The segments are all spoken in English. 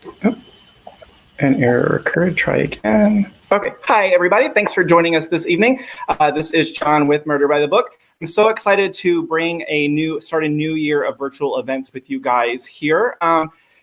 Oh, an error occurred. Try again. Okay. Hi, everybody. Thanks for joining us this evening. This is John with Murder by the Book. I'm so excited to start a new year of virtual events with you guys here.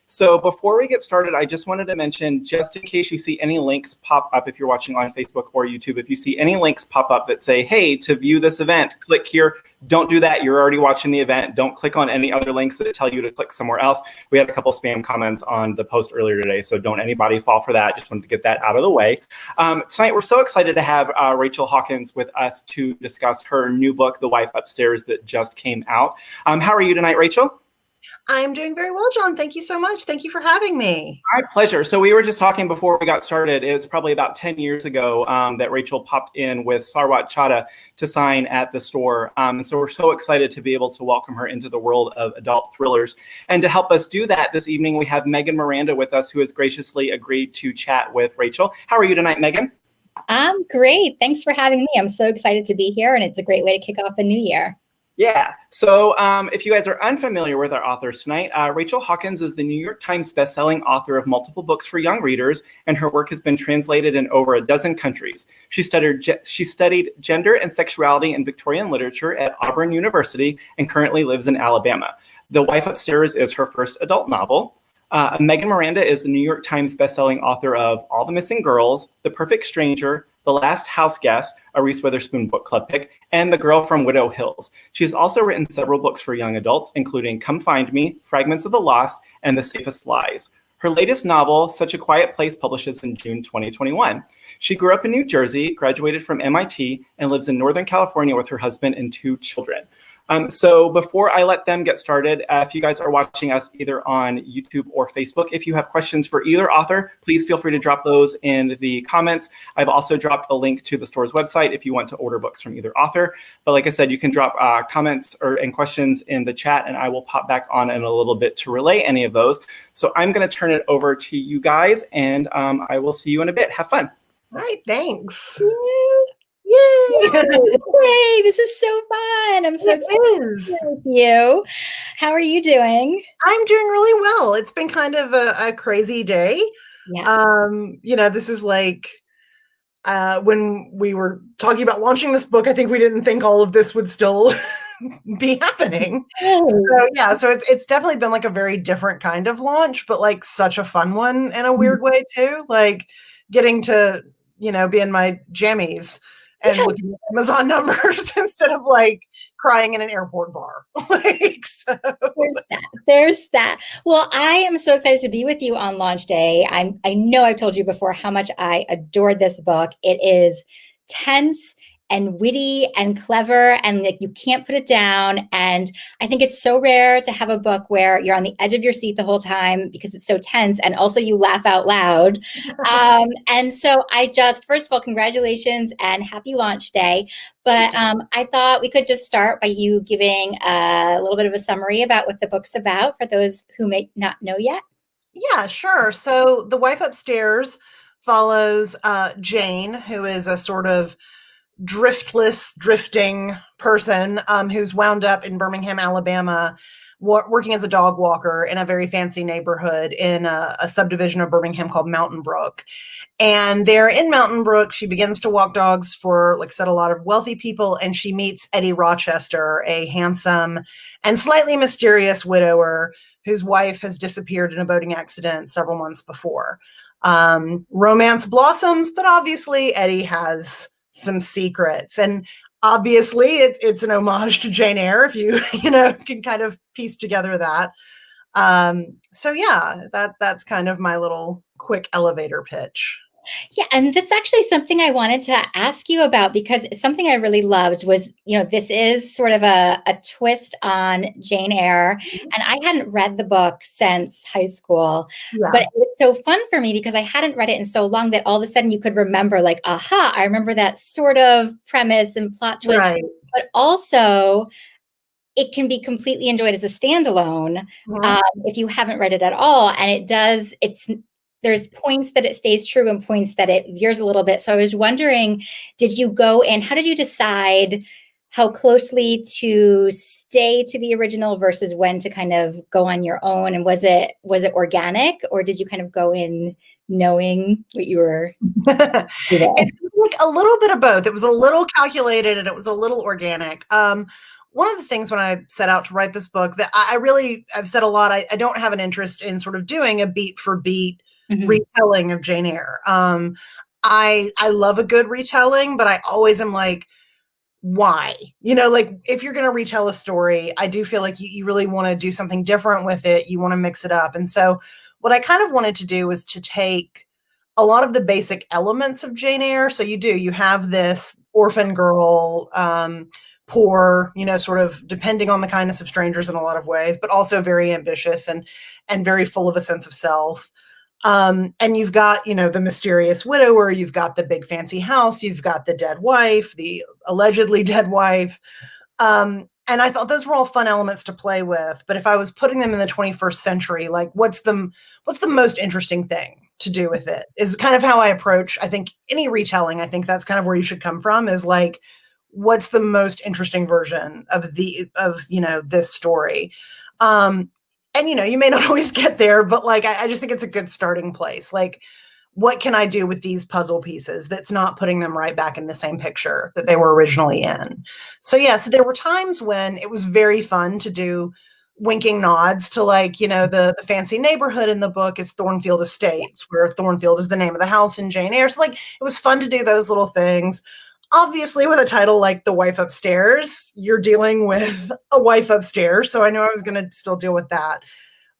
So before we get started, I just wanted to mention, just in case you see any links pop up, if you're watching on Facebook or YouTube, if you see any links pop up that say, hey, to view this event, click here. Don't do that. You're already watching the event. Don't click on any other links that tell you to click somewhere else. We had a couple spam comments on the post earlier today, so don't anybody fall for that. Just wanted to get that out of the way. Tonight, we're so excited to have Rachel Hawkins with us to discuss her new book, The Wife Upstairs, that just came out. How are you tonight, Rachel? I'm doing very well, John. Thank you so much. Thank you for having me. My pleasure. So we were just talking before we got started. It was probably about 10 years ago that Rachel popped in with Sarwat Chadha to sign at the store. So we're so excited to be able to welcome her into the world of adult thrillers. And to help us do that this evening, we have Megan Miranda with us, who has graciously agreed to chat with Rachel. How are you tonight, Megan? I'm great. Thanks for having me. I'm so excited to be here, and it's a great way to kick off the new year. Yeah. So if you guys are unfamiliar with our authors tonight, Rachel Hawkins is the New York Times bestselling author of multiple books for young readers, and her work has been translated in over a dozen countries. She studied gender and sexuality in Victorian literature at Auburn University and currently lives in Alabama. The Wife Upstairs is her first adult novel. Megan Miranda is the New York Times bestselling author of All the Missing Girls, The Perfect Stranger, The Last House Guest, a Reese Witherspoon book club pick, and The Girl from Widow Hills. She has also written several books for young adults, including Come Find Me, Fragments of the Lost, and The Safest Lies. Her latest novel, Such a Quiet Place, publishes in June 2021. She grew up in New Jersey, graduated from MIT, and lives in Northern California with her husband and 2 children. So before I let them get started, if you guys are watching us either on YouTube or Facebook, if you have questions for either author, please feel free to drop those in the comments. I've also dropped a link to the store's website if you want to order books from either author. But like I said, you can drop comments and questions in the chat, and I will pop back on in a little bit to relay any of those. So I'm going to turn it over to you guys, and I will see you in a bit. Have fun. All right, thanks. Yay! Yay! This is so fun. I'm so excited to be with you. How are you doing? I'm doing really well. It's been kind of a crazy day. Yeah. This is like when we were talking about launching this book, I think we didn't think all of this would still be happening. So it's definitely been like a very different kind of launch, but like such a fun one in a weird way too. Like getting to, be in my jammies and looking at Amazon numbers instead of like crying in an airport bar. There's that. Well, I am so excited to be with you on launch day. I know I've told you before how much I adored this book. It is tense and witty and clever, and like you can't put it down. And I think it's so rare to have a book where you're on the edge of your seat the whole time because it's so tense, and also you laugh out loud. And so first of all, congratulations and happy launch day. But I thought we could just start by you giving a little bit of a summary about what the book's about for those who may not know yet. Yeah, sure. So The Wife Upstairs follows Jane, who is a sort of drifting person who's wound up in Birmingham, Alabama, working as a dog walker in a very fancy neighborhood in a subdivision of Birmingham called Mountain Brook. And there in Mountain Brook, she begins to walk dogs for, like I said, a lot of wealthy people, and she meets Eddie Rochester, a handsome and slightly mysterious widower whose wife has disappeared in a boating accident several months before. Romance blossoms, but obviously Eddie has some secrets, and obviously it's an homage to Jane Eyre if you can kind of piece together that. That's kind of my little quick elevator pitch. Yeah, and that's actually something I wanted to ask you about, because something I really loved was, this is sort of a twist on Jane Eyre, and I hadn't read the book since high school, but it was so fun for me because I hadn't read it in so long that all of a sudden you could remember, like, aha, I remember that sort of premise and plot twist, right. But also it can be completely enjoyed as a standalone if you haven't read it at all, and there's points that it stays true and points that it veers a little bit. So I was wondering, how did you decide how closely to stay to the original versus when to kind of go on your own? And was it organic, or did you kind of go in knowing what you were doing? It's like a little bit of both. It was a little calculated and it was a little organic. One of the things when I set out to write this book that I've said a lot, I don't have an interest in sort of doing a beat for beat retelling of Jane Eyre. I love a good retelling, but I always am like, why? Like if you're going to retell a story, I do feel like you really want to do something different with it. You want to mix it up. And so what I kind of wanted to do was to take a lot of the basic elements of Jane Eyre. So you have this orphan girl, poor, sort of depending on the kindness of strangers in a lot of ways, but also very ambitious and very full of a sense of self. And you've got, the mysterious widower, you've got the big fancy house, you've got the dead wife, the allegedly dead wife. And I thought those were all fun elements to play with. But if I was putting them in the 21st century, like what's the most interesting thing to do with it is kind of how I approach, I think, any retelling. I think that's kind of where you should come from, is like, what's the most interesting version of this story? And, you may not always get there, but like, I just think it's a good starting place. Like, what can I do with these puzzle pieces that's not putting them right back in the same picture that they were originally in? So there were times when it was very fun to do winking nods to like, the fancy neighborhood in the book is Thornfield Estates, where Thornfield is the name of the house in Jane Eyre. So like, it was fun to do those little things. Obviously, with a title like The Wife Upstairs, you're dealing with a wife upstairs. So I knew I was going to still deal with that.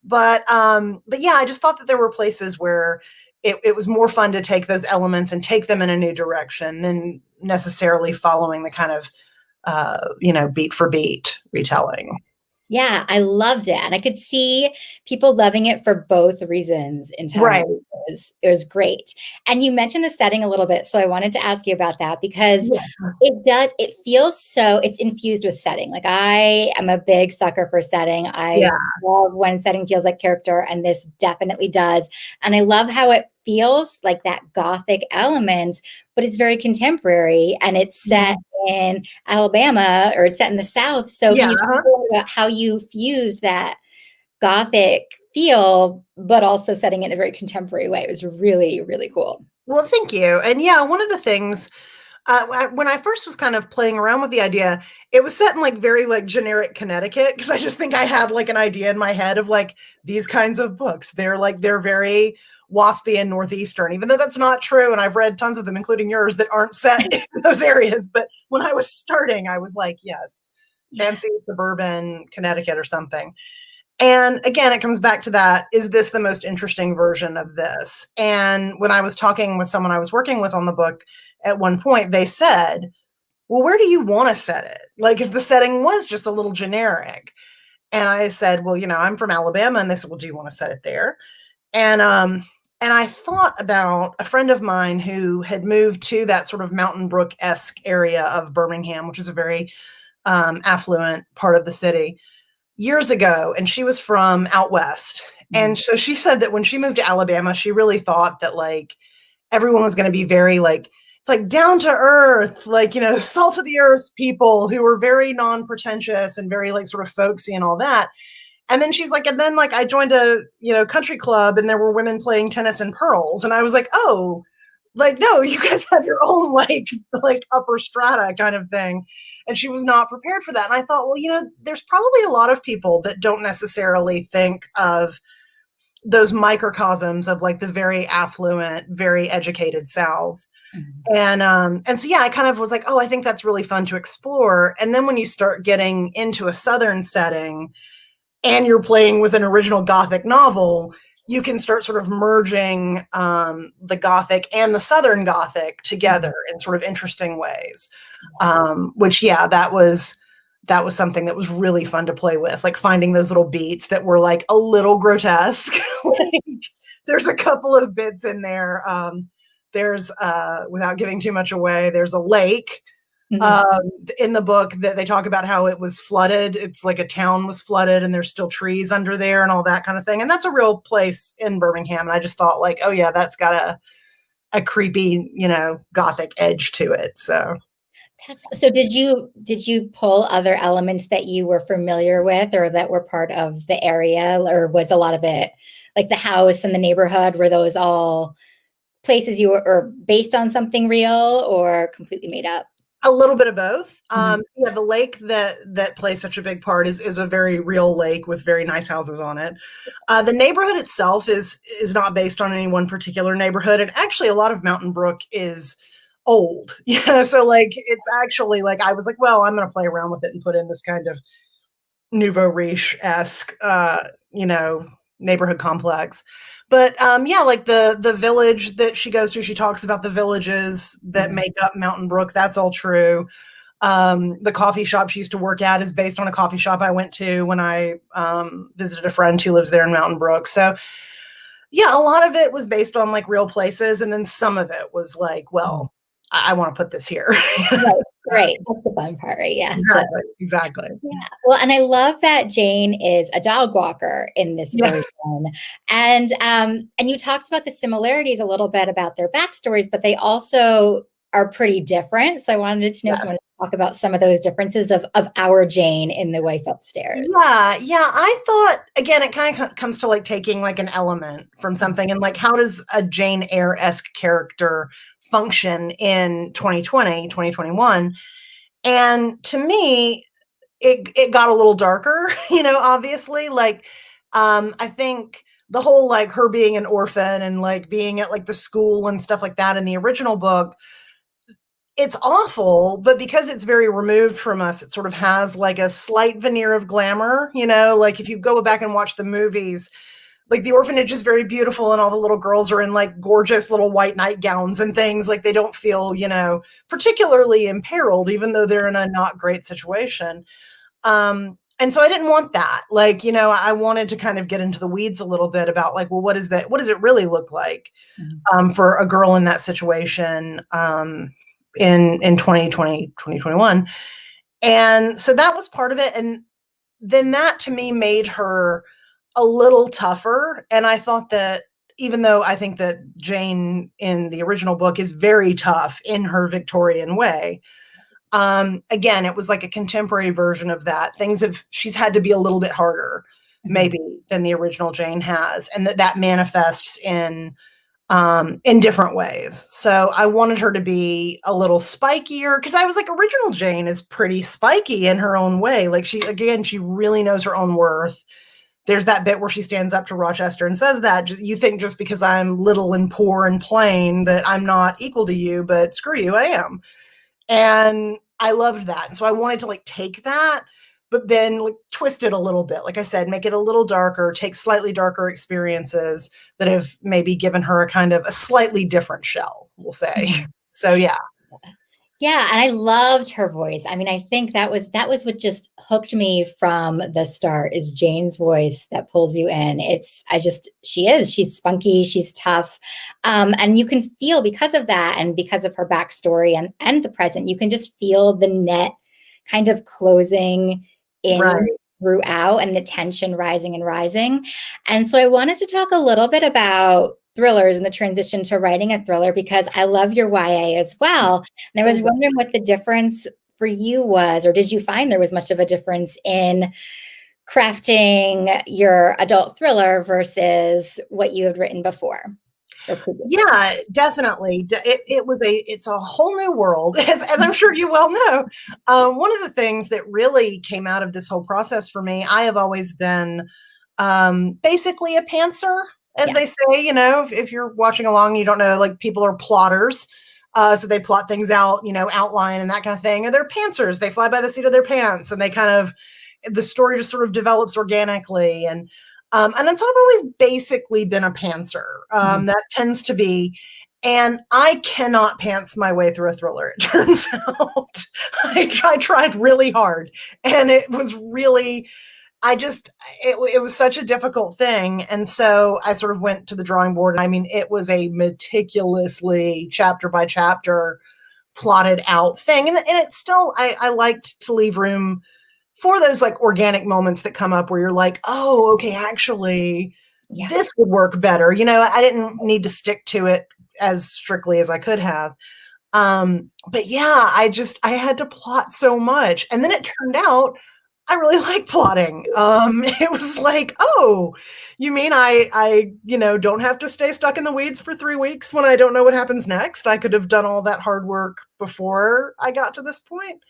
But yeah, I just thought that there were places where it was more fun to take those elements and take them in a new direction than necessarily following the kind of, beat for beat retelling. Yeah, I loved it. And I could see people loving it for both reasons entirely. Right. It was great. And you mentioned the setting a little bit. So I wanted to ask you about that because it feels so, it's infused with setting. Like I am a big sucker for setting. I love when setting feels like character, and this definitely does. And I love how it feels like that Gothic element, but it's very contemporary and it's set in Alabama, or it's set in the South. So can you talk a little about how you fused that Gothic feel, but also setting it in a very contemporary way? It was really, really cool. Well, thank you. And one of the things, when I first was kind of playing around with the idea, it was set in like very like generic Connecticut, because I just think I had like an idea in my head of like these kinds of books. They're very waspy and northeastern, even though that's not true. And I've read tons of them, including yours, that aren't set in those areas. But when I was starting, I was like, yes, fancy suburban Connecticut or something. And again, it comes back to that. Is this the most interesting version of this? And when I was talking with someone I was working with on the book at one point, they said, well, where do you want to set it? Like, because the setting was just a little generic. And I said, well, I'm from Alabama. And they said, well, do you want to set it there? And I thought about a friend of mine who had moved to that sort of Mountain Brook-esque area of Birmingham, which is a very affluent part of the city, years ago. And she was from out west. And so she said that when she moved to Alabama, she really thought that like everyone was going to be very like, it's like down to earth, like, salt of the earth people who were very non-pretentious and very like sort of folksy and all that. And then she's like, and then like I joined a, country club and there were women playing tennis in pearls. And I was like, oh, like, no, you guys have your own like upper strata kind of thing. And she was not prepared for that. And I thought, well, there's probably a lot of people that don't necessarily think of those microcosms of like the very affluent, very educated South. And so, I kind of was like, oh, I think that's really fun to explore. And then when you start getting into a Southern setting and you're playing with an original Gothic novel, you can start sort of merging the Gothic and the Southern Gothic together in sort of interesting ways. Which, that was something that was really fun to play with, like finding those little beats that were like a little grotesque. Like, there's a couple of bits in there. There's, without giving too much away, there's a lake in the book that they talk about how it was flooded. It's like a town was flooded and there's still trees under there and all that kind of thing. And that's a real place in Birmingham. And I just thought like, oh yeah, that's got a creepy, Gothic edge to it. So So did you pull other elements that you were familiar with or that were part of the area, or was a lot of it like the house and the neighborhood, were those all places you were or based on something real or completely made up? A little bit of both. Mhm. Yeah, the lake that plays such a big part is a very real lake with very nice houses on it. The neighborhood itself is not based on any one particular neighborhood, and actually, a lot of Mountain Brook is old. Yeah, so like it's actually like I was like, well, I'm going to play around with it and put in this kind of nouveau riche esque, you know, neighborhood complex. But yeah, like the village that she goes to, she talks about the villages that Mhm. make up Mountain Brook. That's all true. The coffee shop she used to work at is based on a coffee shop I went to when I visited a friend who lives there in Mountain Brook. So yeah, a lot of it was based on like real places, and then some of it was like, Mhm. well, I want to put this here. Right, right. That's the fun part, right? Yeah. So Exactly, exactly. yeah. Well, and I love that Jane is a dog walker in this Yeah. version. And you talked about the similarities a little bit about their backstories, but they also are pretty different. So I wanted to know if you Yes. want to talk about some of those differences of our Jane in The Wife Upstairs. Yeah, yeah. I thought again, it kind of comes to like taking like an element from something and like how does a Jane Eyre-esque character function in 2020, 2021? And to me, it got a little darker, you know, obviously. Like I think the whole like her being an orphan and like being at like the school and stuff like that in the original book, it's awful, but because it's very removed from us, it sort of has like a slight veneer of glamour, you know, like if you go back and watch the movies, like the orphanage is very beautiful and all the little girls are in like gorgeous little white nightgowns and things, like they don't feel, you know, particularly imperiled even though they're in a not great situation. And so I didn't want that. Like, you know, I wanted to kind of get into the weeds a little bit about like, well, what is that? What does it really look like Mhm. for a girl in that situation in 2020, 2021? And so that was part of it. And then that to me made her a little tougher. And I thought that even though I think that Jane in the original book is very tough in her Victorian way, again, it was like a contemporary version of that. She's had to be a little bit harder, Mhm. maybe, than the original Jane has, and that manifests in different ways. So I wanted her to be a little spikier because I was like, original Jane is pretty spiky in her own way. Like she really knows her own worth. There's that bit where she stands up to Rochester and says that you think just because I'm little and poor and plain that I'm not equal to you, but screw you, I am. And I loved that. And so I wanted to like take that, but then like twist it a little bit. Like I said, make it a little darker, take slightly darker experiences that have maybe given her a kind of a slightly different shell, we'll say. Mhm. So yeah. Yeah, and I loved her voice. I mean, I think that was what just hooked me from the start is Jane's voice that pulls you in. She's spunky, she's tough. And you can feel because of that and because of her backstory and the present, you can just feel the net kind of closing in Right. throughout and the tension rising and rising. And so I wanted to talk a little bit about thrillers and the transition to writing a thriller because I love your YA as well. And I was Thank you. wondering what the difference for you was, or did you find there was much of a difference in crafting your adult thriller versus what you had written before or previously? Yeah, definitely. It's a whole new world, as I'm sure you well know. One of the things that really came out of this whole process for me, I have always been basically a pantser, as Yeah. they say. You know, if you're watching along, you don't know, like people are plotters. So they plot things out, you know, outline and that kind of thing. Or they're pantsers. They fly by the seat of their pants and they kind of, the story just sort of develops organically. And so I've always basically been a pantser. Mhm. That tends to be, and I cannot pants my way through a thriller, it turns out. I tried really hard. And it was really, it was such a difficult thing. And so I sort of went to the drawing board. I mean, it was a meticulously chapter by chapter plotted out thing. And it's still, I liked to leave room for those like organic moments that come up where you're like, oh, okay, actually, Yeah. this would work better. You know, I didn't need to stick to it as strictly as I could have. But yeah, I had to plot so much. And then it turned out I really like plotting. It was like, oh, you mean I don't have to stay stuck in the weeds for 3 weeks when I don't know what happens next. I could have done all that hard work before I got to this point.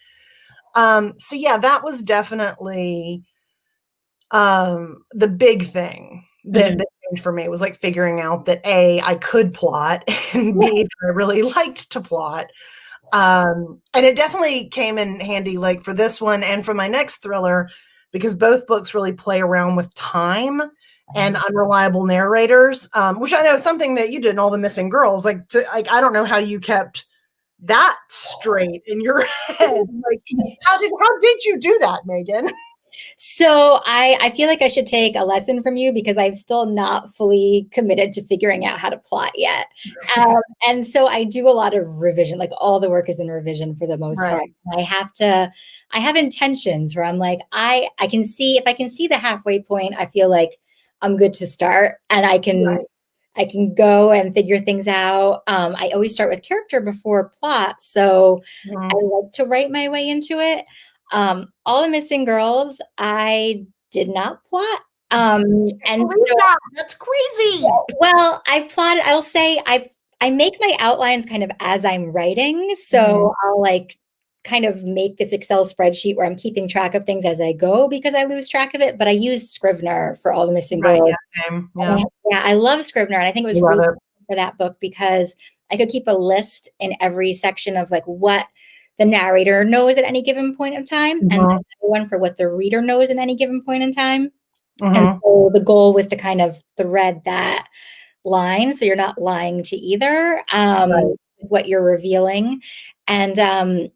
So yeah, that was definitely the big thing that changed for me was like figuring out that A, I could plot, and B, that I really liked to plot. And it definitely came in handy, like for this one and for my next thriller, because both books really play around with time and unreliable narrators, which I know is something that you did in All the Missing Girls. Like, I don't know how you kept that straight in your head. Like, how did you do that, Megan? So I feel like I should take a lesson from you because I'm still not fully committed to figuring out how to plot yet. And so I do a lot of revision, like all the work is in revision for the most part. I have intentions where I'm like, I can see, if I can see the halfway point, I feel like I'm good to start and I can go and figure things out. I always start with character before plot. So I like to write my way into it. All the Missing Girls, I did not plot. And so that's crazy. Well, I'll say I make my outlines kind of as I'm writing. So I'll like kind of make this Excel spreadsheet where I'm keeping track of things as I go because I lose track of it. But I use Scrivener for All the Missing Girls. Yeah, same. Yeah. Yeah, I love Scrivener. And I think it was really good for that book because I could keep a list in every section of like what the narrator knows at any given point of time, and one for what the reader knows at any given point in time. And so the goal was to kind of thread that line, so you're not lying to either what you're revealing. And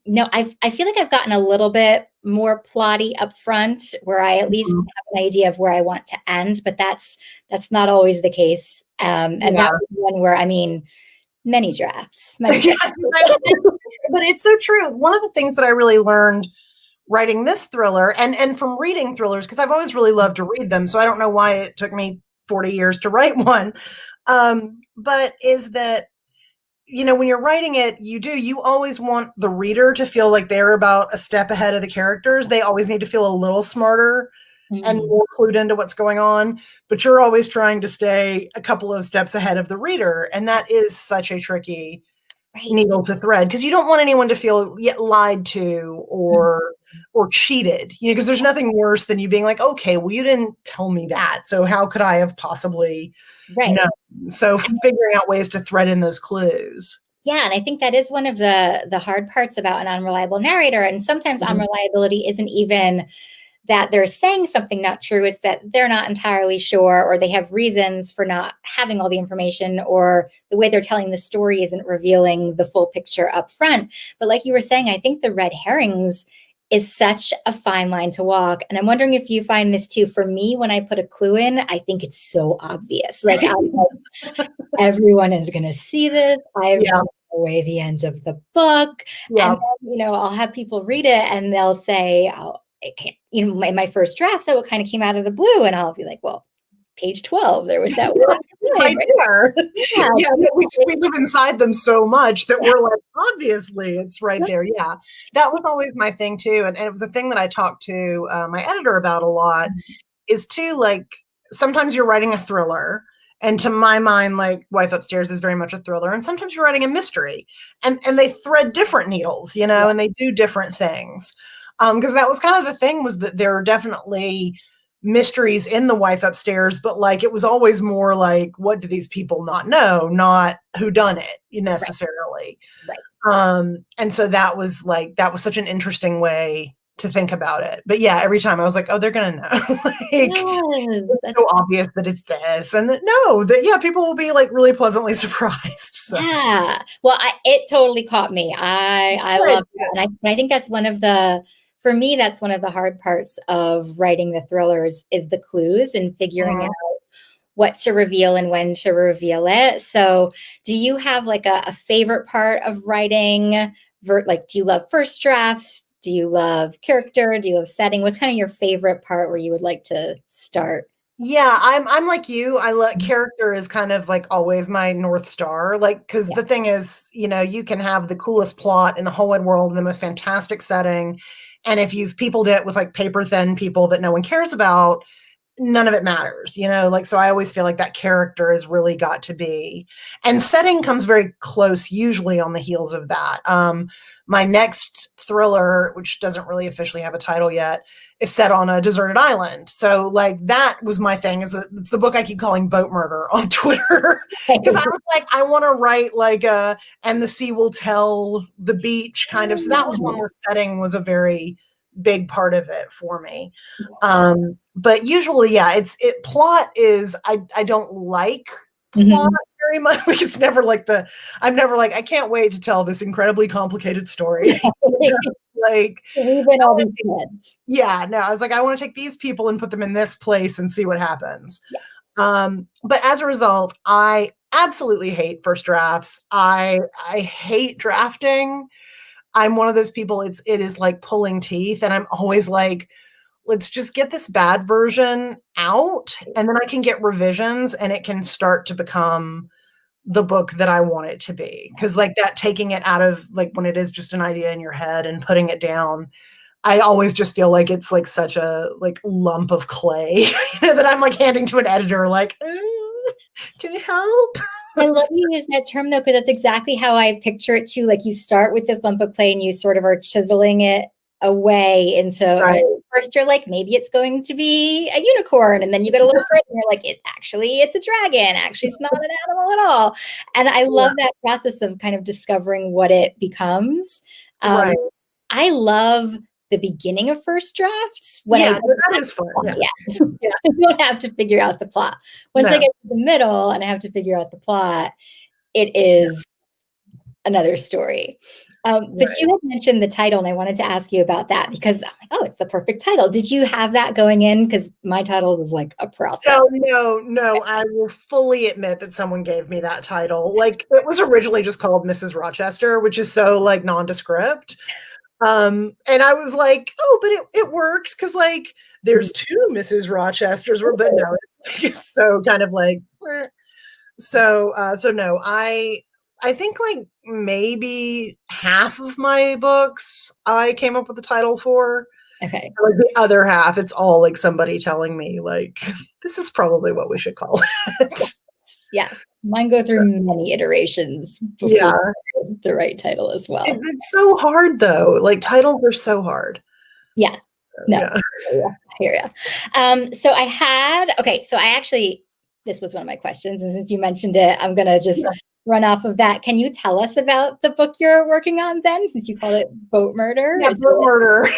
no, I feel like I've gotten a little bit more plotty up front, where I at least have an idea of where I want to end, but that's not always the case. And that was one where, I mean, many drafts. But it's so true. One of the things that I really learned writing this thriller and from reading thrillers, because I've always really loved to read them, so I don't know why it took me 40 years to write one, but is that, when you're writing it, you always want the reader to feel like they're about a step ahead of the characters. They always need to feel a little smarter and more clued into what's going on, but you're always trying to stay a couple of steps ahead of the reader. And that is such a tricky needle to thread, because you don't want anyone to feel lied to or cheated, because there's nothing worse than you being like, okay, well, you didn't tell me that, so how could I have possibly known? So figuring out ways to thread in those clues. Yeah, and I think that is one of the hard parts about an unreliable narrator. And sometimes unreliability isn't even that they're saying something not true. It's that they're not entirely sure, or they have reasons for not having all the information, or the way they're telling the story isn't revealing the full picture up front. But like you were saying, I think the red herrings is such a fine line to walk. And I'm wondering if you find this too. For me, when I put a clue in, I think it's so obvious. Like, everyone is going to see this. I've given away the end of the book. And then, I'll have people read it and they'll say, oh, it can't, in my first draft, so it kind of came out of the blue, and I'll be like, well, page 12, there was that one right there. We live inside them so much that we're like, obviously it's right there. Yeah, that was always my thing too, and it was a thing that I talked to my editor about a lot, is too, like, sometimes you're writing a thriller, and to my mind, like, Wife Upstairs is very much a thriller, and sometimes you're writing a mystery, and they thread different needles, and they do different things. Because that was kind of the thing, was that there are definitely mysteries in The Wife Upstairs, but like, it was always more like, what do these people not know, not who done it necessarily. Right. And so that was such an interesting way to think about it. But yeah, every time I was like, oh, they're gonna know. It's so obvious that it's this, and people will be like really pleasantly surprised. So. Yeah, well, it totally caught me. I love it, and I think that's one of the. For me, that's one of the hard parts of writing the thrillers, is the clues and figuring out what to reveal and when to reveal it. So do you have like a favorite part of writing? Like, do you love first drafts? Do you love character? Do you love setting? What's kind of your favorite part where you would like to start? Yeah, I'm like you. I let character is kind of like always my North Star. Like, because Yeah. the thing is, you can have the coolest plot in the whole wide world, the most fantastic setting. And if you've peopled it with like paper thin people that no one cares about, none of it matters, like, so I always feel like that character has really got to be, and setting comes very close usually on the heels of that. My next thriller, which doesn't really officially have a title yet, is set on a deserted island. So like that was my thing, is that it's the book I keep calling Boat Murder on Twitter, because I was like, I want to write like a and the sea will tell the beach kind of, so that was one where setting was a very big part of it for me. But usually, yeah, plot is, I don't like plot very much. Like, it's never like I'm never like, I can't wait to tell this incredibly complicated story. Like, Even all these kids. yeah, no, I was like, I want to take these people and put them in this place and see what happens. Yeah. But as a result, I absolutely hate first drafts. I hate drafting. I'm one of those people, it is like pulling teeth, and I'm always like, let's just get this bad version out, and then I can get revisions and it can start to become the book that I want it to be. Because like that, taking it out of like when it is just an idea in your head and putting it down, I always just feel like it's like such a like lump of clay that I'm like handing to an editor like, can you help? I love you use that term though, because that's exactly how I picture it too. Like, you start with this lump of clay and you sort of are chiseling it away into, Right. first you're like, maybe it's going to be a unicorn, and then you get a little further and you're like, it's a dragon. Actually, it's not an animal at all. And I love that process of kind of discovering what it becomes. Right. I love the beginning of first drafts. That is fun. Yeah. I don't have to figure out the plot. Once I get to the middle and I have to figure out the plot, it is another story. But you had mentioned the title, and I wanted to ask you about that, because I'm like, oh, it's the perfect title. Did you have that going in? Because my title is like a process. No, I will fully admit that someone gave me that title. Like, it was originally just called Mrs. Rochester, which is so like nondescript. And I was like, oh, but it works, because like there's two Mrs. Rochesters, but no, it's so kind of like, so no, I think like maybe half of my books I came up with the title for. Okay. Like the other half, it's all like somebody telling me like, this is probably what we should call it. Yeah. Mine go through many iterations before the right title as well. It's so hard though. Like, titles are so hard. Yeah. No. Yeah. I hear you. So I actually, this was one of my questions, and since you mentioned it, I'm going to just run off of that. Can you tell us about the book you're working on then, since you called it Boat Murder? Yeah, Boat Murder.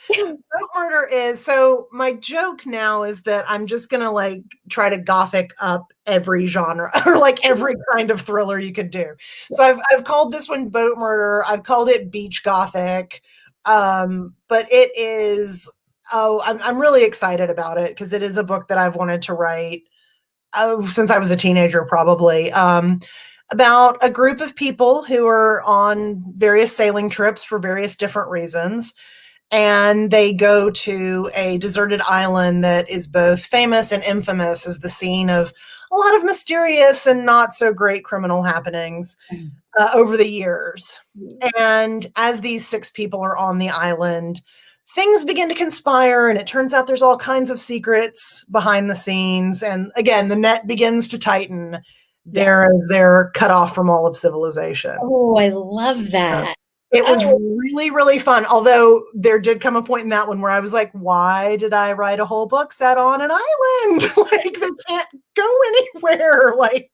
Boat Murder is, so my joke now is that I'm just going to like try to gothic up every genre, or like every kind of thriller you could do. So I've called this one Boat Murder. I've called it Beach Gothic. But it is, I'm really excited about it, because it is a book that I've wanted to write since I was a teenager, probably, about a group of people who are on various sailing trips for various different reasons. And they go to a deserted island that is both famous and infamous as the scene of a lot of mysterious and not so great criminal happenings over the years. And as these 6 people are on the island, things begin to conspire, and it turns out there's all kinds of secrets behind the scenes. And again, the net begins to tighten. They're cut off from all of civilization. Oh, I love that. It was really, really fun. Although there did come a point in that one where I was like, why did I write a whole book set on an island? Like, they can't go anywhere. Like,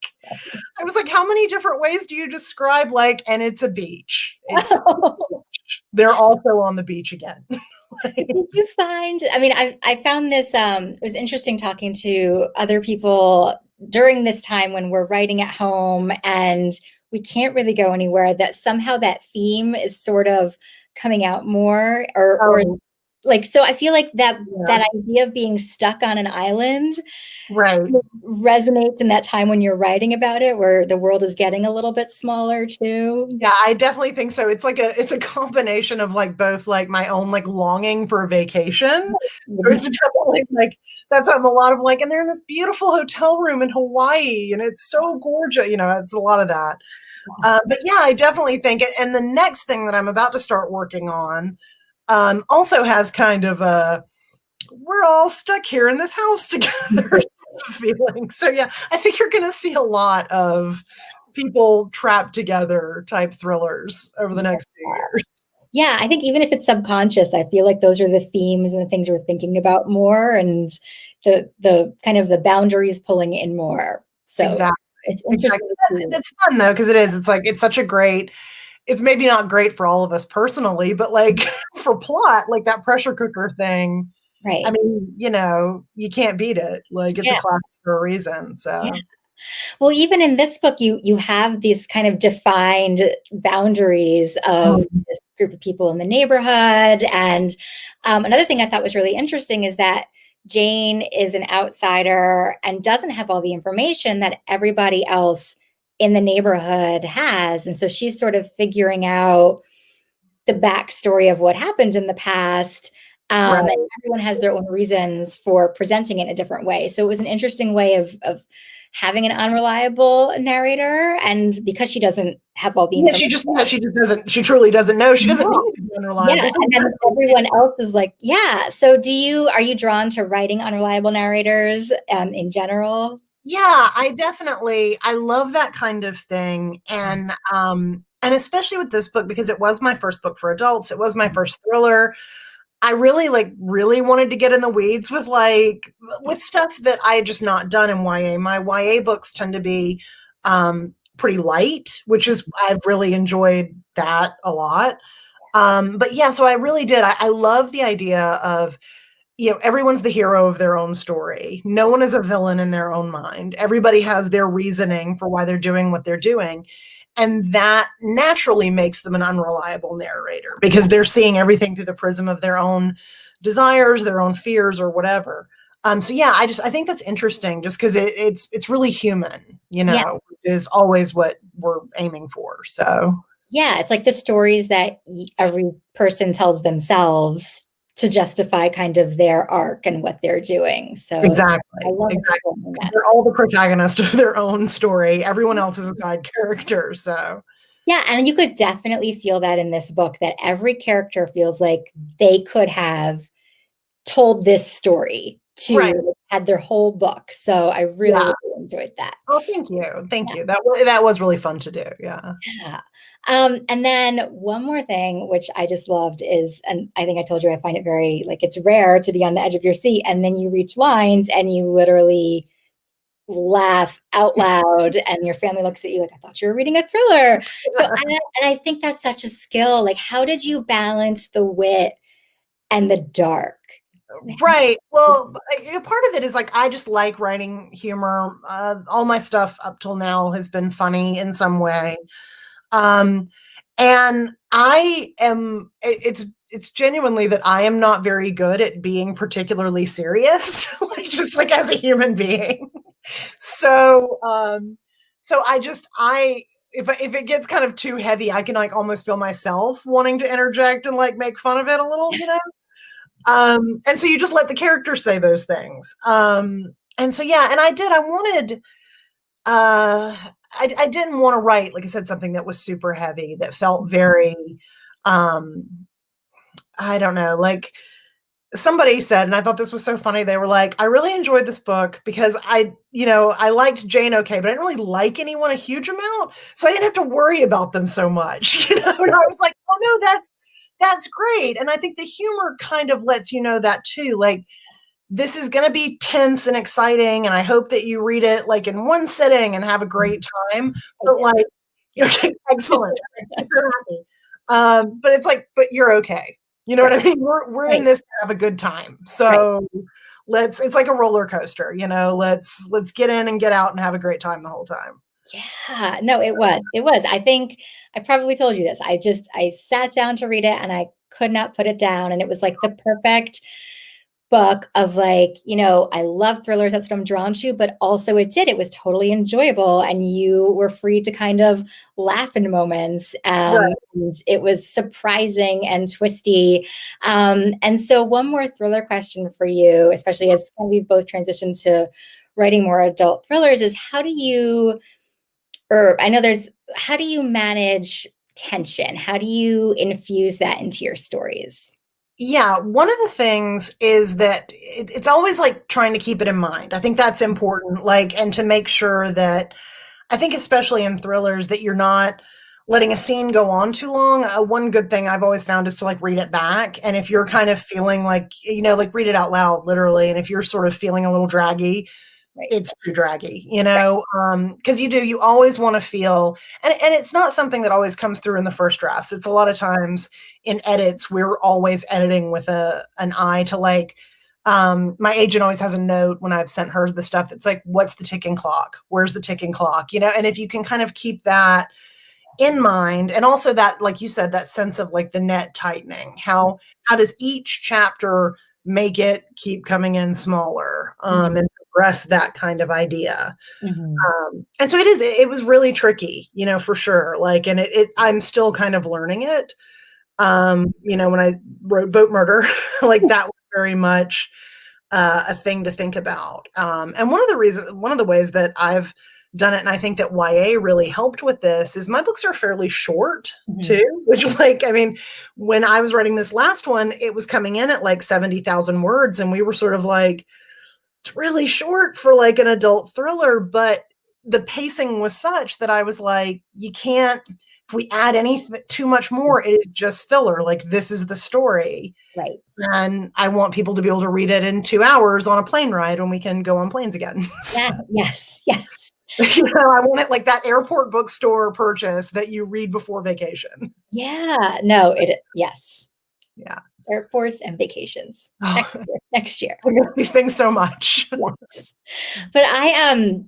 I was like, how many different ways do you describe, like, and it's a beach? They're also on the beach again. Did you find, I mean, I found this, it was interesting talking to other people during this time when we're writing at home and we can't really go anywhere, that somehow that theme is sort of coming out more, or like, so I feel like that Yeah. that idea of being stuck on an island Right. resonates in that time when you're writing about it, where the world is getting a little bit smaller too. Yeah, I definitely think so. It's a combination of like both like my own like longing for a vacation. So it's definitely like that's a lot of like, and they're in this beautiful hotel room in Hawaii, and it's so gorgeous. You know, it's a lot of that. But yeah, I definitely think it. And the next thing that I'm about to start working on also has kind of a we're all stuck here in this house together feeling. So yeah, I think you're going to see a lot of people trapped together type thrillers over the next few years. Yeah, I think even if it's subconscious, I feel like those are the themes and the things we're thinking about more, and the kind of the boundaries pulling in more. So Exactly. it's interesting. It's fun though, because it is. It's like it's such a great. It's maybe not great for all of us personally, but like for plot, like that pressure cooker thing. Right. I mean, you know, you can't beat it. Like it's a classic for a reason. So. Yeah. Well, even in this book, you have these kind of defined boundaries of this group of people in the neighborhood. And another thing I thought was really interesting is that Jane is an outsider and doesn't have all the information that everybody else in the neighborhood has. And so she's sort of figuring out the backstory of what happened in the past. Right. And everyone has their own reasons for presenting it in a different way. So it was an interesting way of having an unreliable narrator, and because she doesn't have all the information, she truly doesn't know. She doesn't need to be unreliable. Yeah, and then everyone else is like, yeah. So are you drawn to writing unreliable narrators in general? Yeah, I love that kind of thing. And especially with this book, because it was my first book for adults, it was my first thriller. I really wanted to get in the weeds with stuff that I had just not done in YA. My YA books tend to be pretty light, which is, I've really enjoyed that a lot. But yeah, so I really did. I love the idea of, you know, everyone's the hero of their own story. No one is a villain in their own mind. Everybody has their reasoning for why they're doing what they're doing. And that naturally makes them an unreliable narrator because they're seeing everything through the prism of their own desires, their own fears, or whatever. So yeah, I think that's interesting just because it's really human, you know, which is always what we're aiming for. So yeah, it's like the stories that every person tells themselves to justify kind of their arc and what they're doing. So exactly. I love that. They're all the protagonist of their own story. Everyone else is a side character. So yeah, and you could definitely feel that in this book, that every character feels like they could have told this story to had their whole book. So I really enjoyed that. Oh, thank you. Thank you. That was really fun to do. Yeah. And then one more thing, which I just loved is, and I think I told you, I find it very, like, it's rare to be on the edge of your seat and then you reach lines and you literally laugh out loud and your family looks at you like, I thought you were reading a thriller. So, and I think that's such a skill. Like, how did you balance the wit and the dark? Right. Well, part of it is like, I just like writing humor. All my stuff up till now has been funny in some way. And it's genuinely that I am not very good at being particularly serious, like just like as a human being. So if it gets kind of too heavy, I can like almost feel myself wanting to interject and like make fun of it a little, you know? And so you just let the characters say those things. And so, yeah, and I didn't want to write, like I said, something that was super heavy, that felt very, I don't know, like somebody said, and I thought this was so funny. They were like, I really enjoyed this book because I liked Jane okay, but I didn't really like anyone a huge amount. So I didn't have to worry about them so much, you know? And I was like, oh no, that's great. And I think the humor kind of lets you know that too. Like, this is going to be tense and exciting. And I hope that you read it like in one sitting and have a great time. But like, okay, excellent. I'm so happy. But it's like, but you're okay. You know what I mean? We're in this to have a good time. So it's like a roller coaster, you know, let's get in and get out and have a great time the whole time. Yeah, no, it was. I think I probably told you this. I sat down to read it and I could not put it down. And it was like the perfect book of like, I love thrillers. That's what I'm drawn to, but also it was totally enjoyable. And you were free to kind of laugh in moments. Right. And it was surprising and twisty. And so one more thriller question for you, especially as we've both transitioned to writing more adult thrillers, is how do you manage tension? How do you infuse that into your stories? Yeah, one of the things is that it's always like trying to keep it in mind. I think that's important, like, and to make sure that, I think especially in thrillers, that you're not letting a scene go on too long. One good thing I've always found is to like read it back. And if you're kind of feeling like, like read it out loud, literally. And if you're sort of feeling a little draggy, Right. it's too draggy, because you always want to feel, and it's not something that always comes through in the first drafts. It's a lot of times in edits, we're always editing with an eye to like, my agent always has a note when I've sent her the stuff. It's like, what's the ticking clock? Where's the ticking clock? And if you can kind of keep that in mind, and also that, like you said, that sense of like the net tightening, how does each chapter make it keep coming in smaller, and progress that kind of idea. And so it was really tricky, for sure. Like, and I'm still kind of learning it. When I wrote Boat Murder, like that was very much a thing to think about. And one of the ways that I've done it, and I think that YA really helped with this, is my books are fairly short too, which when I was writing this last one, it was coming in at like 70,000 words. And we were sort of like, it's really short for like an adult thriller, but the pacing was such that I was like, you can't, if we add anything too much more, it is just filler. Like, this is the story. Right. And I want people to be able to read it in 2 hours on a plane ride when we can go on planes again. Yeah, yes. I want it like that airport bookstore purchase that you read before vacation. Yeah. No, yes. Yeah. Airports and vacations. Next year. I miss these things so much. Yes. But I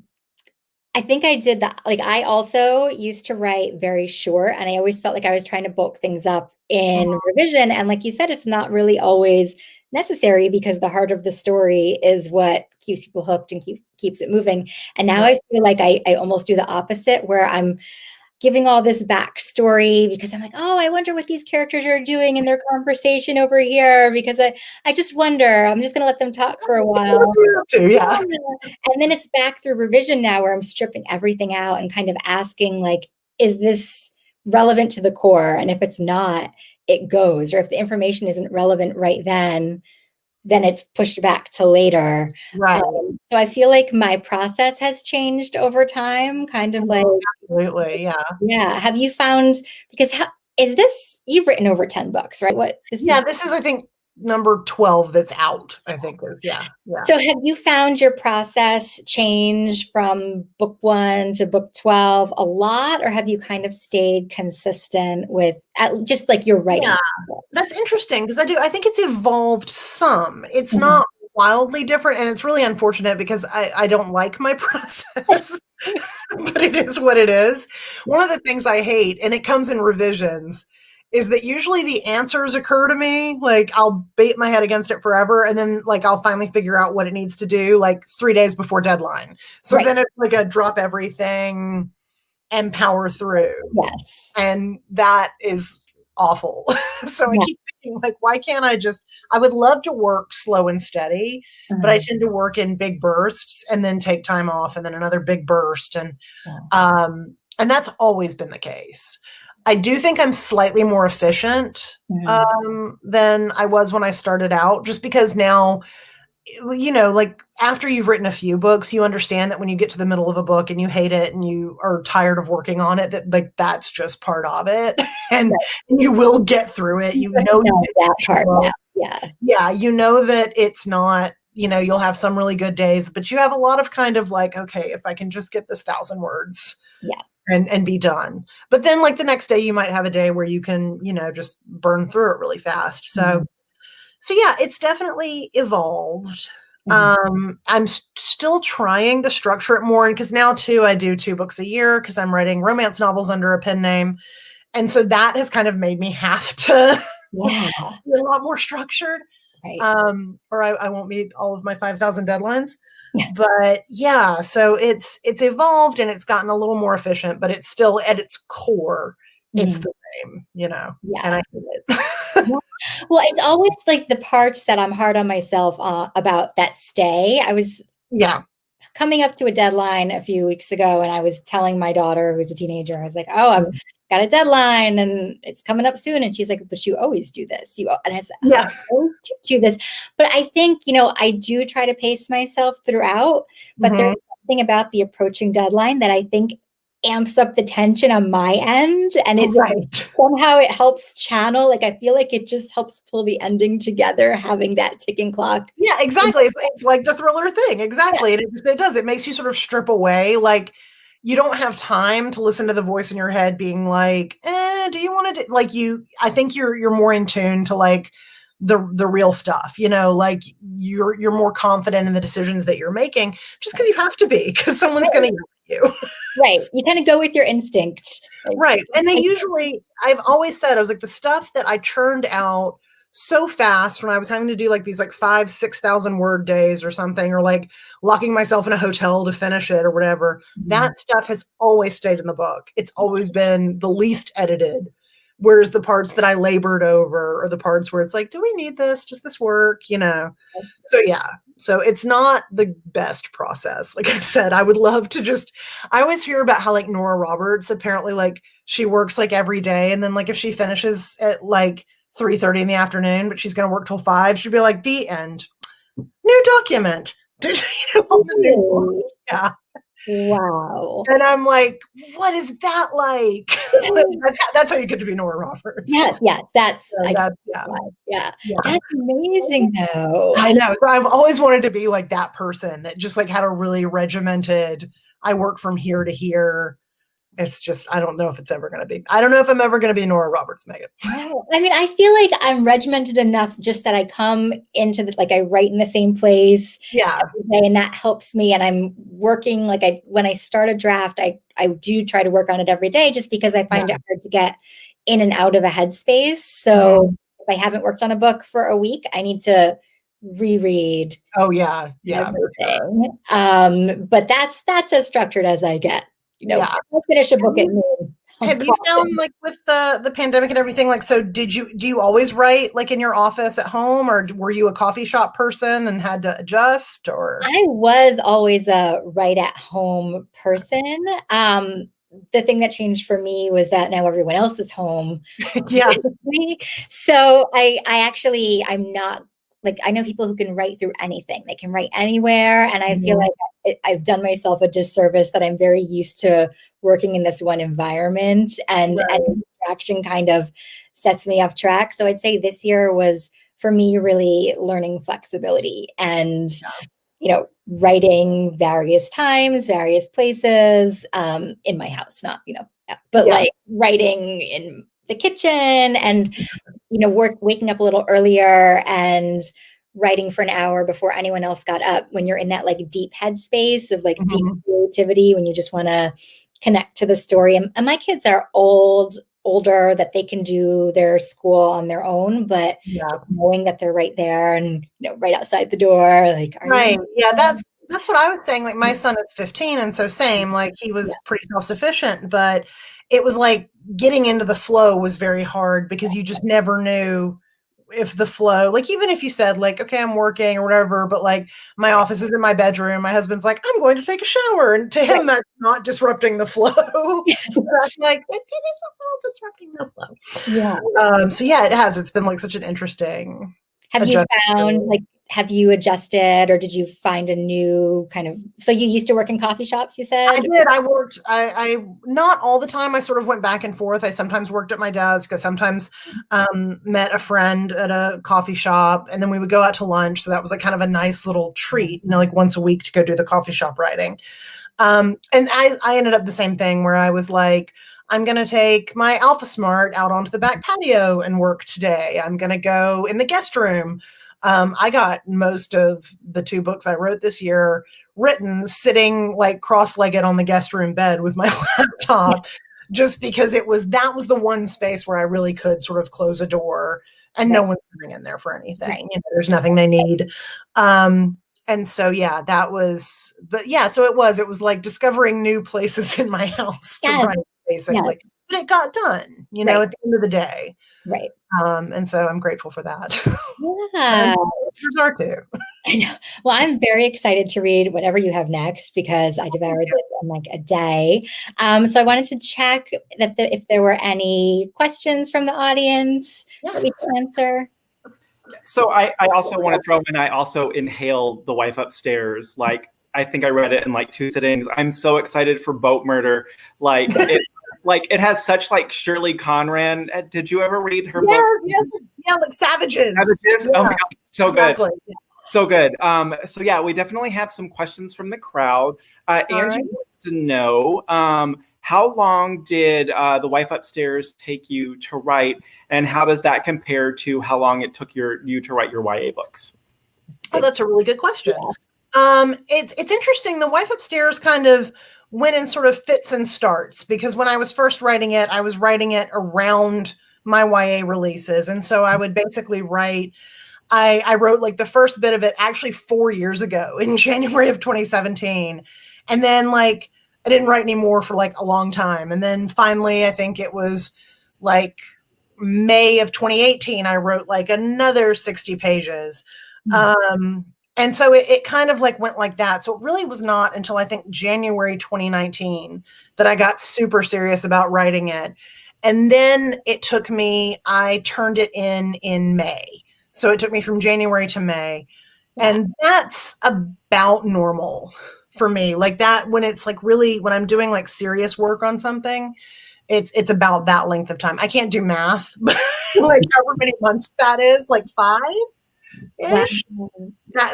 think I did that. Like, I also used to write very short, and I always felt like I was trying to bulk things up in revision. And like you said, it's not really always necessary, because the heart of the story is what keeps people hooked and keeps it moving. And now I feel like I almost do the opposite, where I'm giving all this backstory because I'm like, oh, I wonder what these characters are doing in their conversation over here, because I just wonder. I'm just going to let them talk for a while. Yeah. And then it's back through revision now, where I'm stripping everything out and kind of asking, like, is this relevant to the core? And if it's not, it goes. Or if the information isn't relevant right then it's pushed back to later. Right. So I feel like my process has changed over time, kind of like. Absolutely. Yeah. Yeah. Have you found, because you've written over 10 books, right? This is, I think, number 12 that's out, I think is. Yeah. So have you found your process change from book 1 to book 12 a lot, or have you kind of stayed consistent with just like your writing? Yeah, that's interesting, because I think it's evolved some. It's not wildly different, and it's really unfortunate because I don't like my process, but it is what it is. One of the things I hate, and it comes in revisions, is that usually the answers occur to me. Like, I'll beat my head against it forever, and then like I'll finally figure out what it needs to do like 3 days before deadline. So then it's like a drop everything and power through. Yes. And that is awful. So I keep thinking, like, why can't I would love to work slow and steady, but I tend to work in big bursts and then take time off and then another big burst. And that's always been the case. I do think I'm slightly more efficient than I was when I started out, just because now, like after you've written a few books, you understand that when you get to the middle of a book and you hate it and you are tired of working on it, that like that's just part of it, and you will get through it. You know that part. Yeah. You know that it's not. You'll have some really good days, but you have a lot of kind of like, okay, if I can just get this 1,000 words. Yeah. And be done. But then like the next day you might have a day where you can, just burn through it really fast. So yeah, it's definitely evolved. I'm still trying to structure it more. And because now too, I do 2 books a year because I'm writing romance novels under a pen name. And so that has kind of made me have to Yeah. Be a lot more structured. Right. Or I won't meet all of my 5,000 deadlines. Yeah. But yeah, so it's evolved and it's gotten a little more efficient, but it's still at its core, it's Mhm. the same, you know. Yeah. And I hate it. Yeah. Well, it's always like the parts that I'm hard on myself about that stay. I was Yeah. coming up to a deadline a few weeks ago, and I was telling my daughter, who's a teenager, I was like, "Oh, I've got a deadline, and it's coming up soon." And she's like, "But you always do this." And I said, Yeah. "I always do this." But I think, I do try to pace myself throughout. But there's something about the approaching deadline that I think amps up the tension on my end, and it's Right. somehow it helps channel. Like I feel like it just helps pull the ending together, having that ticking clock. Yeah, exactly. It's like the thriller thing. Exactly. And it does. It makes you sort of strip away. Like you don't have time to listen to the voice in your head being like, do you want to do like I think you're more in tune to like the real stuff, like you're more confident in the decisions that you're making just because you have to be, because someone's gonna yell at you. Right. You kind of go with your instinct. Right. And they usually, I've always said, I was like, the stuff that I churned out so fast when I was having to do like these like 5,000-6,000 word days or something, or like locking myself in a hotel to finish it or whatever, that stuff has always stayed in the book. It's always been the least edited. Whereas the parts that I labored over are the parts where it's like, do we need this? Does this work? So yeah. So it's not the best process. Like I said, I would love to I always hear about how like Nora Roberts, apparently like she works like every day. And then like if she finishes at like 3:30 in the afternoon, but she's going to work till 5, she'd be like, the end. New document. On the new one. Yeah. Wow. And I'm like, what is that like? that's how you get to be Nora Roberts. Yes, that's yeah. That's amazing though. I know. So I've always wanted to be like that person that just like had a really regimented, I work from here to here. It's just, I don't know if it's ever going to be. I don't know if I'm ever going to be Nora Roberts, Megan. No, I mean, I feel like I'm regimented enough just that I come into I write in the same place every day, and that helps me. And I'm working when I start a draft, I do try to work on it every day just because I find it hard to get in and out of a headspace. So if I haven't worked on a book for a week, I need to reread. Oh yeah. Everything. But that's as structured as I get. I'll finish a book at noon. Have you found like with the pandemic and everything, like, so do you always write like in your office at home, or were you a coffee shop person and had to adjust? Or I was always a write at home person. The thing that changed for me was that now everyone else is home. Yeah. So I'm not I know people who can write through anything. They can write anywhere. And I feel like I've done myself a disservice that I'm very used to working in this one environment, and any distraction kind of sets me off track. So I'd say this year was for me really learning flexibility and, writing various times, various places, in my house, not, like writing in the kitchen and, waking up a little earlier and writing for an hour before anyone else got up, when you're in that deep headspace of deep creativity, when you just want to connect to the story. And my kids are older, that they can do their school on their own, but just knowing that they're right there and right outside the door, that's what I was saying. Like my son is 15, and so same, like he was pretty self-sufficient, but it was like getting into the flow was very hard because you just never knew if the flow, like even if you said like, okay, I'm working or whatever, but like my office is in my bedroom, my husband's like, I'm going to take a shower, and to him that's not disrupting the flow. That's like, it is a little disrupting the flow. So yeah, it's been like such an interesting. Have you adjusted, or did you find a new kind of, so you used to work in coffee shops, you said? I did. I worked, I not all the time. I sort of went back and forth. I sometimes worked at my desk. I sometimes met a friend at a coffee shop, and then we would go out to lunch. So that was like kind of a nice little treat, like once a week to go do the coffee shop writing. And I ended up the same thing where I was like, I'm going to take my Alpha Smart out onto the back patio and work today. I'm going to go in the guest room. I got most of the 2 books I wrote this year written sitting like cross-legged on the guest room bed with my laptop, just because that was the one space where I really could sort of close a door and no one's coming in there for anything. There's nothing they need. And so, yeah, so it was like discovering new places in my house to write, basically. Yes. But it got done, at the end of the day. Right. And so I'm grateful for that. Yeah. Yours are too. I know. Well, I'm very excited to read whatever you have next because I devoured it in like a day. So I wanted to check that if there were any questions from the audience that we can answer. So I also want to throw in, I also inhaled The Wife Upstairs. Like, I think I read it in like 2 sittings. I'm so excited for Boat Murder. Like, it has such like Shirley Conran. Did you ever read her book? Yes. Yeah, like Savages. Savages? Yeah. Oh my God, so exactly. good. So good. So yeah, we definitely have some questions from the crowd. Angie wants to know, how long did The Wife Upstairs take you to write, and how does that compare to how long it took you to write your YA books? Oh, that's a really good question. It's interesting. The Wife Upstairs kind of went in sort of fits and starts, because when I was first writing it, I was writing it around my YA releases. And so I would basically write, I wrote like the first bit of it actually 4 years ago in January of 2017. And then like, I didn't write any more for like a long time. And then finally, I think it was like May of 2018, I wrote like another 60 pages. And so it kind of like went like that. So it really was not until I think January 2019 that I got super serious about writing it. And then I turned it in May. So it took me from January to May. And that's about normal for me. Like that, when it's like really, when I'm doing like serious work on something, it's about that length of time. I can't do math, but like however many months that is, like 5-ish.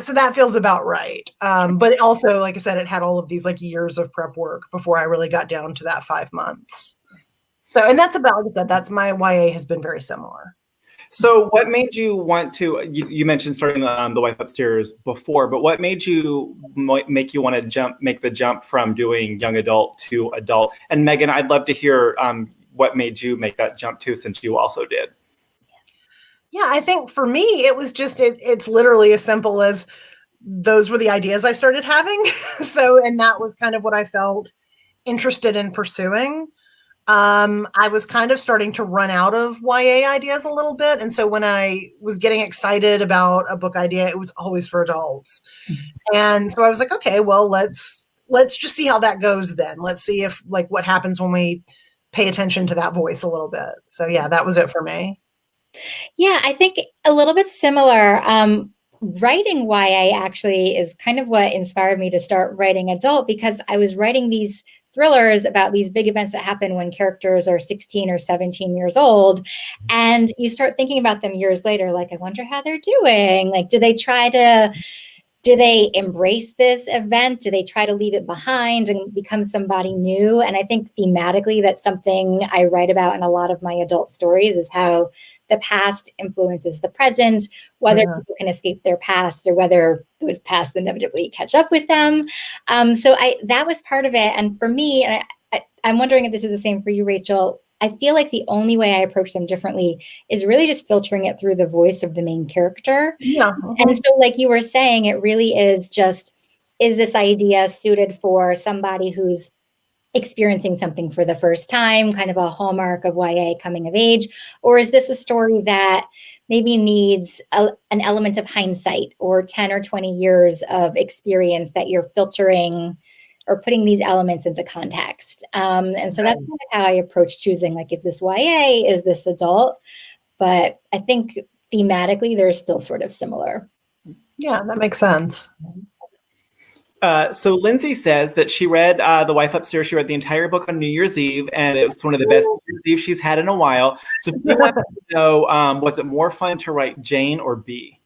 So that feels about right. But also, like I said, it had all of these like years of prep work before I really got down to that 5 months. So, and that's about, like I said, that's my YA has been very similar. So what made you want to, you mentioned starting The Wife Upstairs before, but what made you make you want to make the jump from doing young adult to adult? And Megan, I'd love to hear what made you make that jump too, since you also did. Yeah, I think for me, it was just, it's literally as simple as those were the ideas I started having. And that was kind of what I felt interested in pursuing. I was kind of starting to run out of YA ideas a little bit. And so when I was getting excited about a book idea, it was always for adults. And so I was like, okay, well, let's just see how that goes then. Let's see if like what happens when we pay attention to that voice a little bit. So yeah, that was it for me. Yeah, I think a little bit similar. Writing YA actually is kind of what inspired me to start writing adult, because I was writing these thrillers about these big events that happen when characters are 16 or 17 years old. And you start thinking about them years later, like, I wonder how they're doing. Like, do they embrace this event? Do they try to leave it behind and become somebody new? And I think thematically, that's something I write about in a lot of my adult stories, is how the past influences the present, whether people can escape their past or whether those pasts inevitably catch up with them. So that was part of it. And for me, and I'm wondering if this is the same for you, Rachel, I feel like the only way I approach them differently is really just filtering it through the voice of the main character. Yeah. And so like you were saying, it really is just, is this idea suited for somebody who's experiencing something for the first time, kind of a hallmark of YA coming of age? Or is this a story that maybe needs an element of hindsight or 10 or 20 years of experience that you're filtering or putting these elements into context? And so that's kind of how I approach choosing, like, is this YA? Is this adult? But I think thematically, they're still sort of similar. Yeah, that makes sense. So Lindsay says that she read The Wife Upstairs. She read the entire book on New Year's Eve, and it was one of the best New Year's Eve she's had in a while. So we want to know, was it more fun to write Jane or Bea?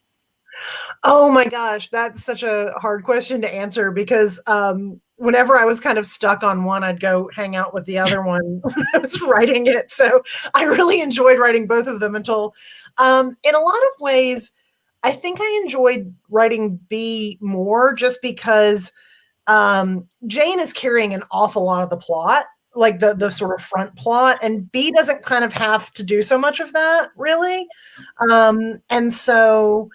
Oh my gosh, that's such a hard question to answer, because whenever I was kind of stuck on one, I'd go hang out with the other one when I was writing it. So I really enjoyed writing both of them until, in a lot of ways, I think I enjoyed writing Bea more, just because Jane is carrying an awful lot of the plot. like the sort of front plot, and B doesn't kind of have to do so much of that really. And so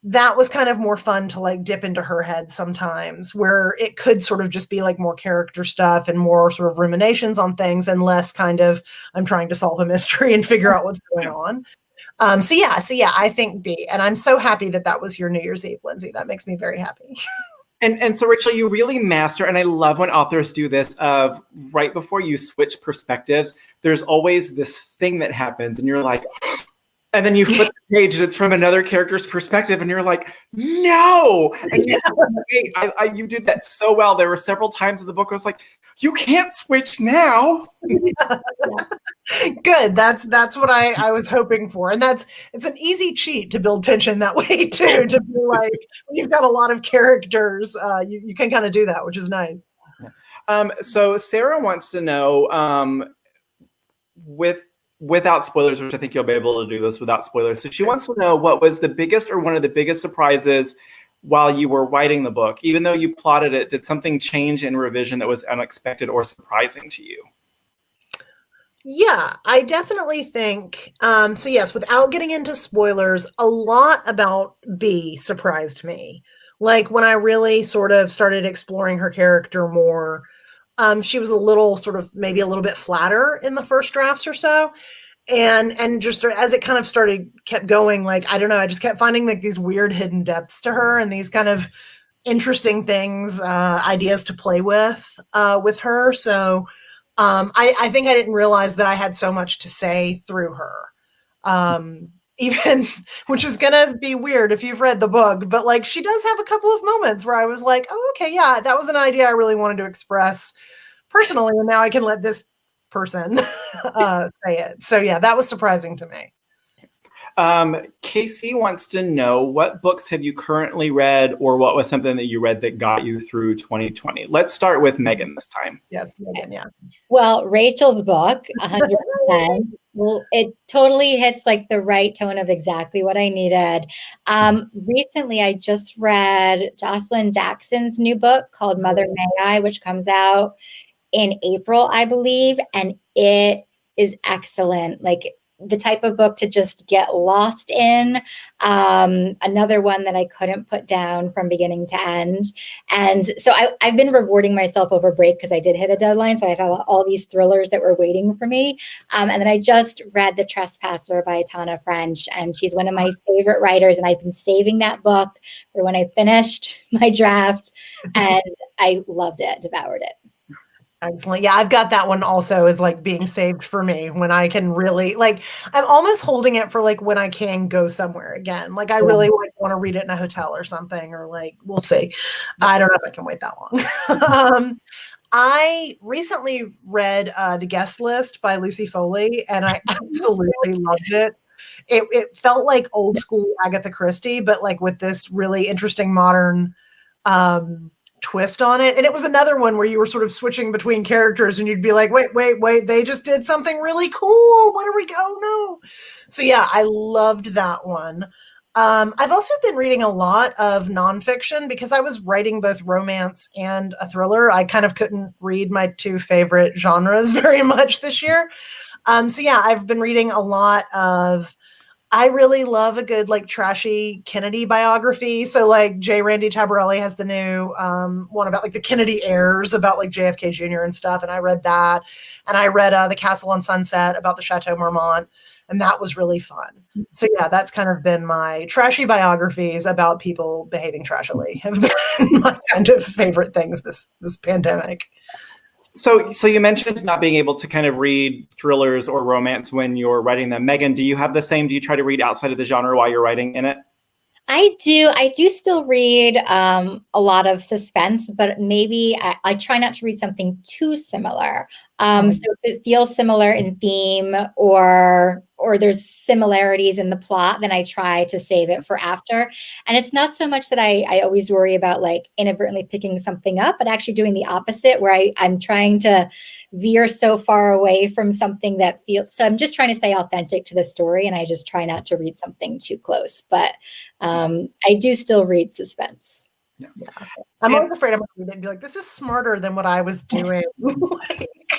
that was kind of more fun to like dip into her head sometimes, where it could sort of just be like more character stuff and more sort of ruminations on things and less kind of I'm trying to solve a mystery and figure out what's going on. So yeah, I think B, and I'm so happy that that was your New Year's Eve, Lindsay. That makes me very happy. And so, Rachel, you really master, and I love when authors do this, of right before you switch perspectives, there's always this thing that happens, and you're like, and then you flip the page, and it's from another character's perspective, and you're like, no! And you did that so well. There were several times in the book I was like, you can't switch now. Good. That's what I was hoping for. And it's an easy cheat to build tension that way too, to be like, when you've got a lot of characters, you can kind of do that, which is nice. So Sarah wants to know, without spoilers, which I think you'll be able to do this without spoilers. So she wants to know what was the biggest or one of the biggest surprises while you were writing the book. Even though you plotted it, did something change in revision that was unexpected or surprising to you? Yeah, I definitely think, so yes, without getting into spoilers, a lot about B surprised me. Like when I really sort of started exploring her character more, she was a little sort of maybe a little bit flatter in the first drafts or so. And just as it kind of kept going, like, I don't know, I just kept finding like these weird hidden depths to her and these kind of interesting things, ideas to play with her. So I think I didn't realize that I had so much to say through her. Even, which is gonna be weird if you've read the book, but like she does have a couple of moments where I was like, oh, okay, yeah, that was an idea I really wanted to express personally, and now I can let this person say it. So yeah, that was surprising to me. Casey wants to know, what books have you currently read, or what was something that you read that got you through 2020? Let's start with Megan this time. Yes, Megan, yeah. Well, Rachel's book, 100%. Well, it totally hits like the right tone of exactly what I needed. Recently, I just read Jocelyn Jackson's new book called Mother May I, which comes out in April, I believe, and it is excellent. Like the type of book to just get lost in. Another one that I couldn't put down from beginning to end. And so I've been rewarding myself over break because I did hit a deadline. So I had all these thrillers that were waiting for me. And then I just read The Trespasser by Tana French, and she's one of my favorite writers. And I've been saving that book for when I finished my draft, and I loved it, devoured it. Excellent. Yeah, I've got that one also as like being saved for me when I can really like, I'm almost holding it for like when I can go somewhere again. Like I really like want to read it in a hotel or something, or like, we'll see. I don't know if I can wait that long. I recently read The Guest List by Lucy Foley, and I absolutely loved it. It felt like old school Agatha Christie, but like with this really interesting modern twist on it. And it was another one where you were sort of switching between characters and you'd be like, wait, they just did something really cool. What are we going? No. So yeah, I loved that one. I've also been reading a lot of nonfiction because I was writing both romance and a thriller. I kind of couldn't read my two favorite genres very much this year. So yeah, I've been reading a lot of, I really love a good like trashy Kennedy biography. So like J. Randy Tabarelli has the new one about like the Kennedy heirs, about like JFK Jr. and stuff. And I read that. And I read The Castle on Sunset about the Chateau Marmont. And that was really fun. So yeah, that's kind of been my trashy biographies about people behaving trashily have been my kind of favorite things this pandemic. So you mentioned not being able to kind of read thrillers or romance when you're writing them. Megan, do you have the same? Do you try to read outside of the genre while you're writing in it? I do still read a lot of suspense, but maybe I try not to read something too similar. So if it feels similar in theme or there's similarities in the plot, then I try to save it for after. And it's not so much that I always worry about like inadvertently picking something up, but actually doing the opposite, where I'm trying to veer so far away from something that feels, so I'm just trying to stay authentic to the story, and I just try not to read something too close. But I do still read suspense. Yeah. I'm always afraid I'm going to read it and be like, this is smarter than what I was doing.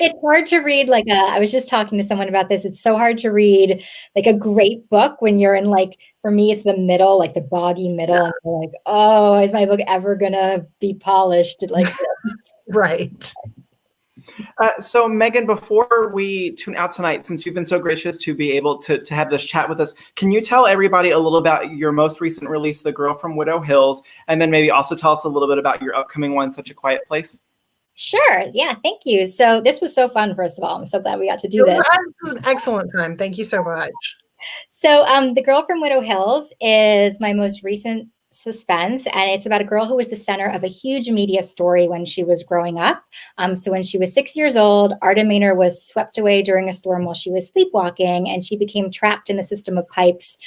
It's hard to read I was just talking to someone about this. It's so hard to read like a great book when you're in for me, it's the middle, like the boggy middle. And you're like, oh, is my book ever gonna be polished like this? Right. So Megan, before we tune out tonight, since you've been so gracious to be able to have this chat with us, can you tell everybody a little about your most recent release, The Girl from Widow Hills, and then maybe also tell us a little bit about your upcoming one, Such a Quiet Place? Sure. Yeah. Thank you. So this was so fun, first of all. I'm so glad we got to do this. This was an excellent time. Thank you so much. So The Girl from Widow Hills is my most recent suspense, and it's about a girl who was the center of a huge media story when she was growing up. So when she was 6 years old, Arda Maynor was swept away during a storm while she was sleepwalking, and she became trapped in the system of pipes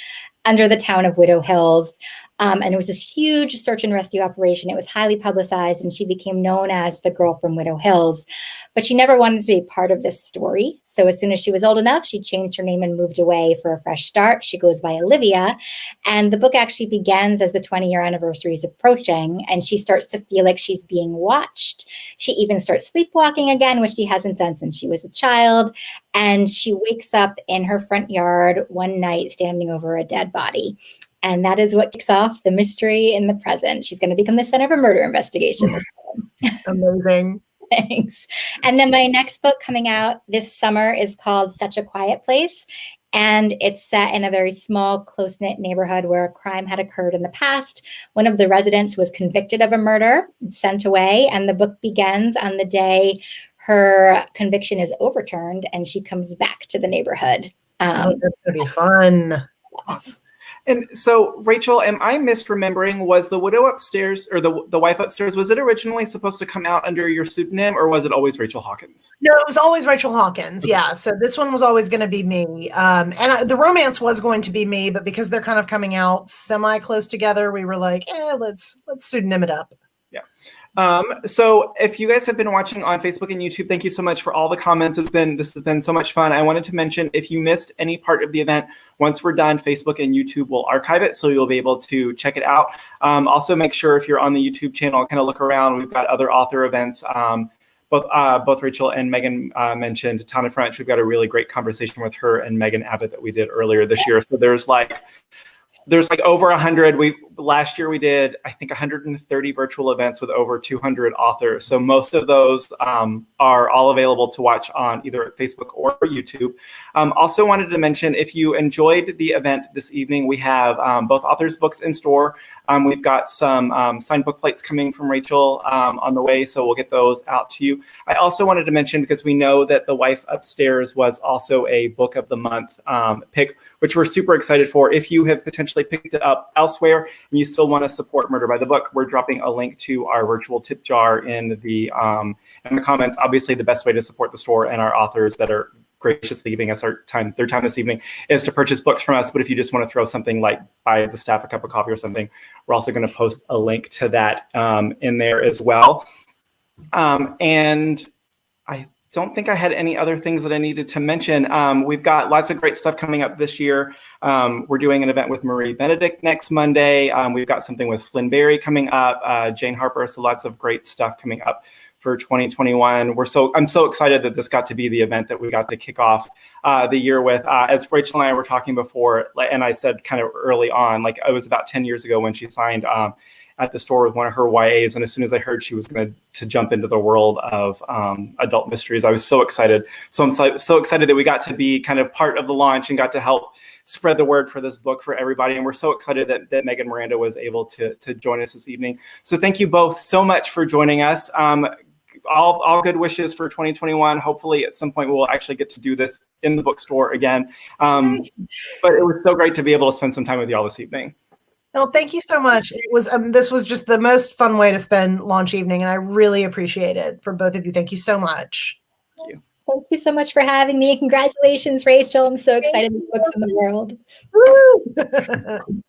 under the town of Widow Hills. And it was this huge search and rescue operation. It was highly publicized, and she became known as the Girl from Widow Hills. But she never wanted to be part of this story. So as soon as she was old enough, she changed her name and moved away for a fresh start. She goes by Olivia. And the book actually begins as the 20-year anniversary is approaching, and she starts to feel like she's being watched. She even starts sleepwalking again, which she hasn't done since she was a child. And she wakes up in her front yard one night standing over a dead body. And that is what kicks off the mystery in the present. She's going to become the center of a murder investigation this time. Amazing. Thanks. And then my next book coming out this summer is called Such a Quiet Place. And it's set in a very small, close-knit neighborhood where a crime had occurred in the past. One of the residents was convicted of a murder, sent away, and the book begins on the day her conviction is overturned and she comes back to the neighborhood. That's going to be fun. Awesome. And so, Rachel, am I misremembering, was The Widow Upstairs, or the Wife Upstairs, was it originally supposed to come out under your pseudonym, or was it always Rachel Hawkins? No, it was always Rachel Hawkins. Yeah. So this one was always going to be me. The romance was going to be me, but because they're kind of coming out semi-close together, we were like, let's pseudonym it up. Yeah. So if you guys have been watching on Facebook and YouTube, thank you so much for all the comments. This has been so much fun. I wanted to mention, if you missed any part of the event, once we're done, Facebook and YouTube will archive it, so you'll be able to check it out. Also, make sure if you're on the YouTube channel, kind of look around. We've got other author events. Both Rachel and Megan mentioned Tana French. We've got a really great conversation with her and Megan Abbott that we did earlier this year. So there's over 100. Last year we did, I think, 130 virtual events with over 200 authors. So most of those are all available to watch on either Facebook or YouTube. Also wanted to mention, if you enjoyed the event this evening, we have both authors' books in store. We've got some signed book plates coming from Rachel on the way, so we'll get those out to you. I also wanted to mention, because we know that The Wife Upstairs was also a Book of the Month pick, which we're super excited for. If you have potentially picked it up elsewhere and you still want to support Murder by the Book, we're dropping a link to our virtual tip jar in the comments. Obviously, the best way to support the store and our authors that are graciously giving us their time this evening is to purchase books from us. But if you just want to throw something like buy the staff a cup of coffee or something, we're also going to post a link to that in there as well. And I don't think I had any other things that I needed to mention. We've got lots of great stuff coming up this year. We're doing an event with Marie Benedict next Monday. We've got something with Flynn Berry coming up, Jane Harper. So lots of great stuff coming up for 2021. I'm so excited that this got to be the event that we got to kick off the year with. As Rachel and I were talking before, and I said kind of early on, like it was about 10 years ago when she signed at the store with one of her YAs. And as soon as I heard she was going to jump into the world of adult mysteries, I was so excited. So I'm so excited that we got to be kind of part of the launch and got to help spread the word for this book for everybody. And we're so excited that Megan Miranda was able to join us this evening. So thank you both so much for joining us. All good wishes for 2021. Hopefully at some point we'll actually get to do this in the bookstore again. But it was so great to be able to spend some time with y'all this evening. Well, thank you so much. It was this was just the most fun way to spend launch evening, and I really appreciate it for both of you. Thank you so much. Thank you. Thank you so much for having me. Congratulations, Rachel. I'm so excited this book's in the world. Woo!